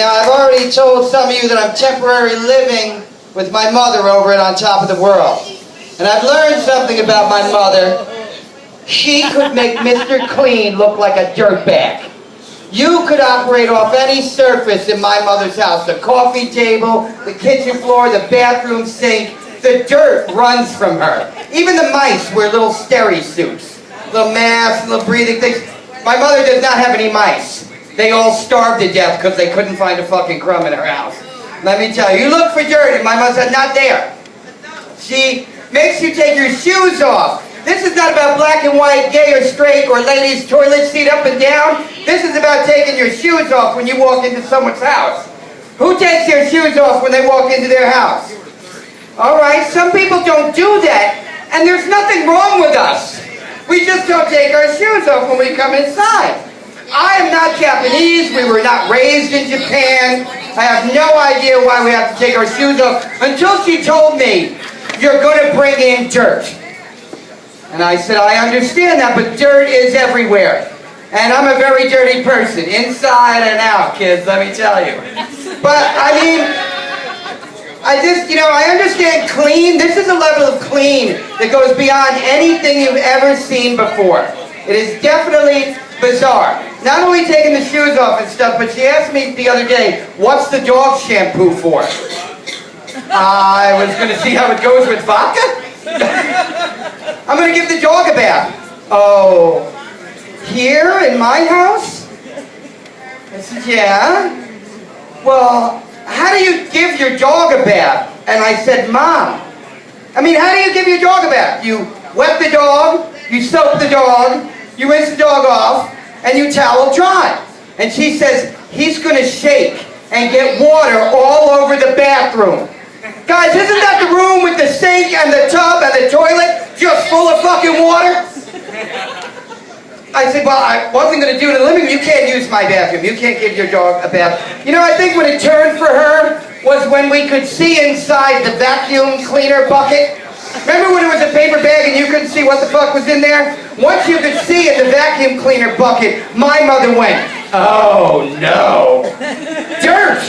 Now, I've already told some of you that I'm temporarily living with my mother over at On Top of the World. And I've learned something about my mother. She could make Mr. Clean look like a dirtbag. You could operate off any surface in my mother's house. The coffee table, the kitchen floor, the bathroom sink. The dirt runs from her. Even the mice wear little steri suits. Little masks, little breathing things. My mother does not have any mice. They all starved to death because they couldn't find a fucking crumb in her house. Let me tell you, you look for dirt and my mother said, not there. She makes you take your shoes off. This is not about black and white, gay or straight, or ladies' toilet seat up and down. This is about taking your shoes off when you walk into someone's house. Who takes their shoes off when they walk into their house? Alright, some people don't do that, and there's nothing wrong with us. We just don't take our shoes off when we come inside. I am not Japanese, we were not raised in Japan. I have no idea why we have to take our shoes off until she told me, you're going to bring in dirt. And I said, I understand that, but dirt is everywhere. And I'm a very dirty person, inside and out, kids, let me tell you. But, I mean, I understand clean. This is a level of clean that goes beyond anything you've ever seen before. It is definitely bizarre. Not only taking the shoes off and stuff, but she asked me the other day, what's the dog shampoo for? I was going to see how it goes with vodka? I'm going to give the dog a bath. Oh, here in my house? I said, yeah. Well, how do you give your dog a bath? And I said, Mom, how do you give your dog a bath? You wet the dog, you soap the dog, you rinse the dog off, and you towel dry. And she says, he's going to shake and get water all over the bathroom. Guys, isn't that the room with the sink and the tub and the toilet just full of fucking water? I said, well, I wasn't going to do it in the living room. You can't use my bathroom. You can't give your dog a bath. You know, I think when it turned for her was when we could see inside the vacuum cleaner bucket. Remember when it was a paper bag and you couldn't see what the fuck was in there? Once you could see in the vacuum cleaner bucket, my mother went, oh no. Dirt!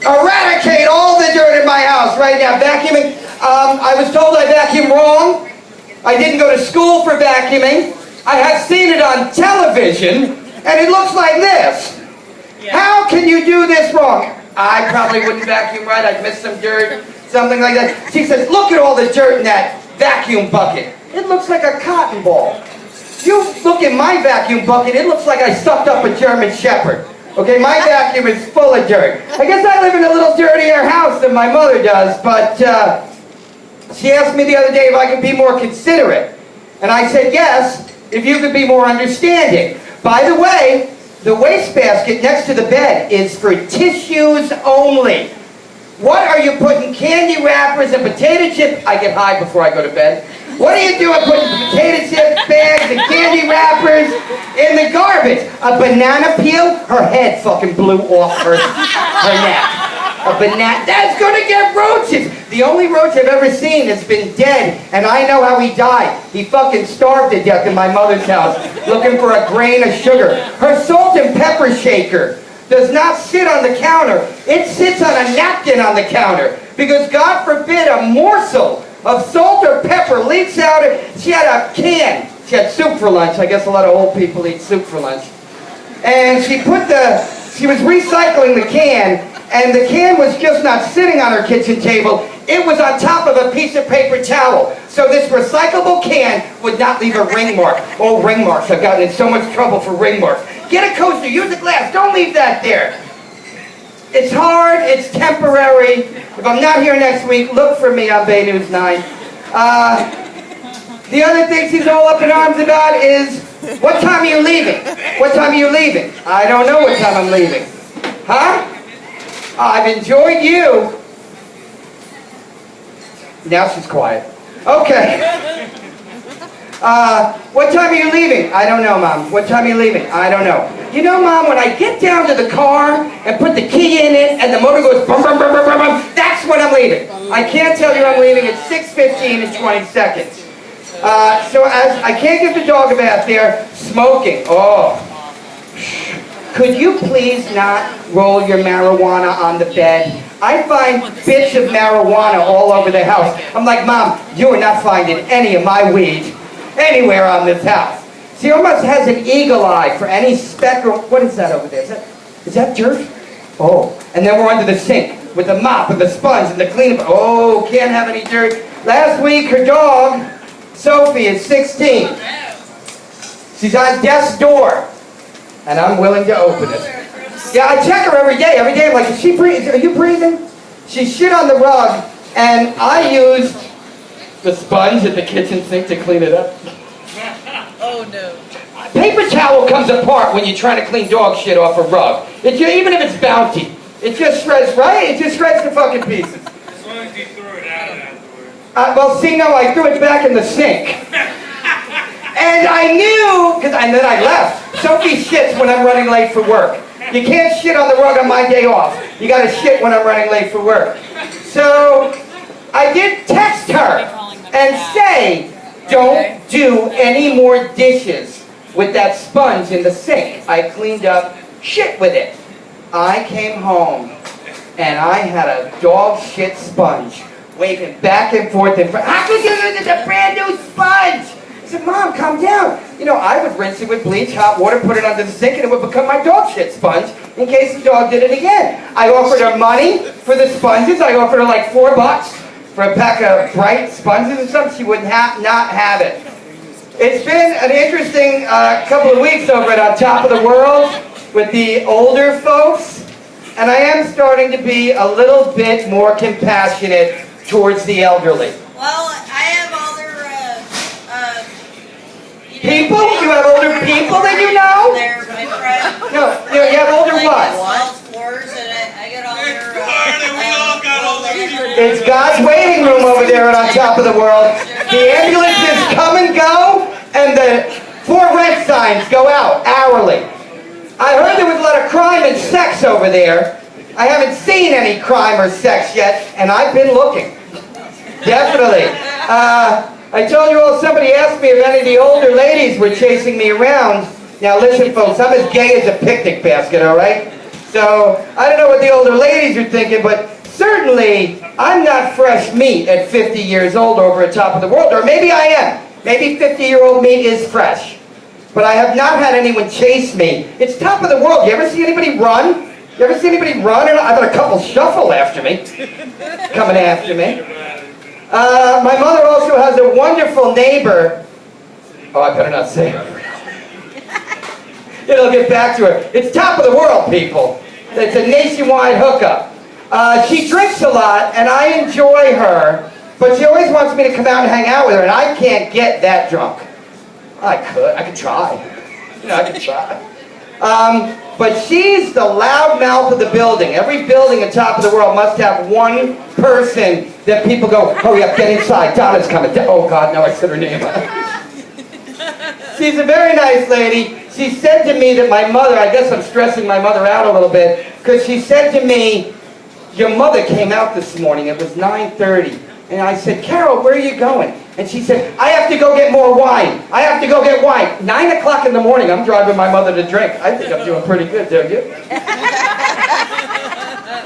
Eradicate all the dirt in my house right now. Vacuuming. I was told I vacuumed wrong. I didn't go to school for vacuuming. I have seen it on television, and it looks like this. Yeah. How can you do this wrong? I probably wouldn't vacuum right. I'd miss some dirt, something like that. She says, look at all the dirt in that vacuum bucket. It looks like a cotton ball. You look in my vacuum bucket, it looks like I sucked up a German Shepherd. Okay, my vacuum is full of dirt. I guess I live in a little dirtier house than my mother does, but she asked me the other day if I could be more considerate. And I said yes, if you could be more understanding. By the way, the wastebasket next to the bed is for tissues only. What are you putting candy wrappers and potato chips? I get high before I go to bed. What are you doing putting potato chips, bags, and candy wrappers in the garbage? A banana peel? Her head fucking blew off her neck. A banana, that's gonna get roaches. The only roach I've ever seen has been dead, and I know how he died. He fucking starved to death in my mother's house, looking for a grain of sugar. Her salt and pepper shaker does not sit on the counter. It sits on a napkin on the counter, because God forbid a morsel of salt or pepper leaks out. She had a can. She had soup for lunch. I guess a lot of old people eat soup for lunch. And she was recycling the can, and the can was just not sitting on her kitchen table. It was on top of a piece of paper towel. So this recyclable can would not leave a ring mark. Oh, ring marks. I've gotten in so much trouble for ring marks. Get a coaster. Use a glass. Don't leave that there. It's hard. It's temporary. If I'm not here next week, look for me on Bay News 9. The other thing she's all up in arms about is, what time are you leaving? What time are you leaving? I don't know what time I'm leaving. Huh? I've enjoyed you. Now she's quiet. Okay. What time are you leaving? I don't know, Mom. What time are you leaving? I don't know. You know, Mom, when I get down to the car and put the key in it and the motor goes bum, bum, bum, bum, bum, bum, that's when I'm leaving. I can't tell you I'm leaving at 6:15 and 20 seconds. So as I can't give the dog a bath there, smoking. Oh. could you please not roll your marijuana on the bed? I find bits of marijuana all over the house. I'm like, Mom, you are not finding any of my weed anywhere on this house. She almost has an eagle eye for any speck or, what is that over there? Is that dirt? Oh, and then we're under the sink with the mop and the sponge and the cleanup. Oh, can't have any dirt. Last week, her dog, Sophie, is 16. She's on death's door, and I'm willing to open it. Yeah, I check her every day. Every day, I'm like, is she breathing? Are you breathing? She shit on the rug, and I used the sponge at the kitchen sink to clean it up. Oh, no. Paper towel comes apart when you're trying to clean dog shit off a rug. Even if it's Bounty. It just shreds, right? It just shreds to fucking pieces. As long as you throw it out afterwards. Well, see, no, I threw it back in the sink. And I knew, and then I left. Sophie shits when I'm running late for work. You can't shit on the rug on my day off. You gotta shit when I'm running late for work. So, I did text her and say, don't do any more dishes with that sponge in the sink. I cleaned up shit with it. I came home and I had a dog shit sponge waving back and forth in front. How could you use a brand new sponge? I said, Mom, calm down. You know, I would rinse it with bleach, hot water, put it under the sink, and it would become my dog shit sponge in case the dog did it again. I offered her money for the sponges. I offered her like $4 for a pack of bright sponges or something. She would not have it. It's been an interesting couple of weeks over at On Top of the World with the older folks, and I am starting to be a little bit more compassionate towards the elderly. Well, I have older, people? You have older people that you know? They're my friends. No, you have older Like what? Floors, and I get older. We all got older people. It's God's waiting room over there at On Top of the World. The ambulances come and go, and the for rent signs go out hourly. I heard there was a lot of crime and sex over there. I haven't seen any crime or sex yet, and I've been looking. Definitely. I told you all, somebody asked me if any of the older ladies were chasing me around. Now listen, folks, I'm as gay as a picnic basket, all right? So, I don't know what the older ladies are thinking, but certainly, I'm not fresh meat at 50 years old over at Top of the World, or maybe I am. Maybe 50-year-old meat is fresh. But I have not had anyone chase me. It's Top of the World. You ever see anybody run? You ever see anybody run? I've got a couple shuffle after me. Coming after me. My mother also has a wonderful neighbor. Oh, I better not say her. It'll get back to her. It's Top of the World, people. It's a nationwide hookup. She drinks a lot, and I enjoy her, but she always wants me to come out and hang out with her, and I can't get that drunk. I could try. You know, I could try. But she's the loud mouth of the building. Every building at Top of the World must have one person that people go, hurry up, get inside, Donna's coming. Oh God, now I said her name. She's a very nice lady. She said to me that my mother, I guess I'm stressing my mother out a little bit, because she said to me, your mother came out this morning, it was 9:30. And I said, Carol, where are you going? And she said, I have to go get more wine. I have to go get wine. 9 o'clock in the morning, I'm driving my mother to drink. I think I'm doing pretty good, don't you?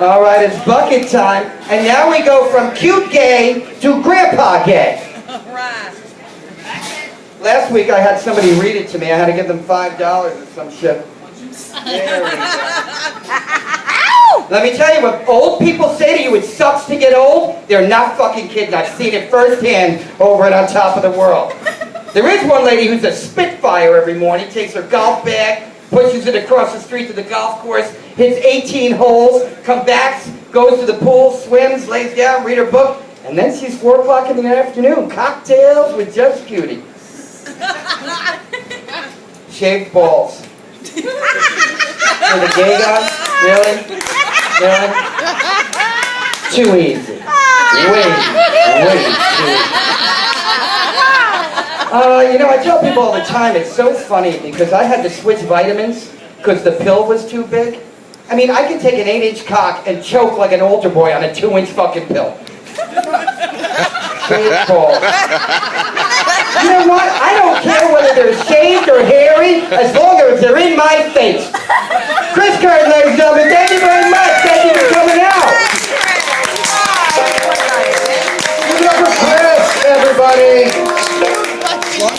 All right, it's bucket time. And now we go from cute gay to grandpa gay. Last week I had somebody read it to me. I had to give them $5 or some shit. There we go. Let me tell you, what old people say to you, it sucks to get old. They're not fucking kidding. I've seen it firsthand over at On Top of the World. There is one lady who's a spitfire every morning, takes her golf bag, pushes it across the street to the golf course, hits 18 holes, comes back, goes to the pool, swims, lays down, read her book, and then she's 4 o'clock in the afternoon. Cocktails with Judge Cutie. Shaved balls. For the gay guys? Really? Really? Too easy. Way too easy. You know, I tell people all the time, it's so funny because I had to switch vitamins because the pill was too big. I mean, I can take an 8-inch cock and choke like an altar boy on a 2-inch fucking pill. Shaved balls. You know what? I don't care whether they're shaved or hairy as long as they're in my face. Chris Curtin, ladies and gentlemen, thank you very much. Thank you for coming out. Give it up for Chris, everybody.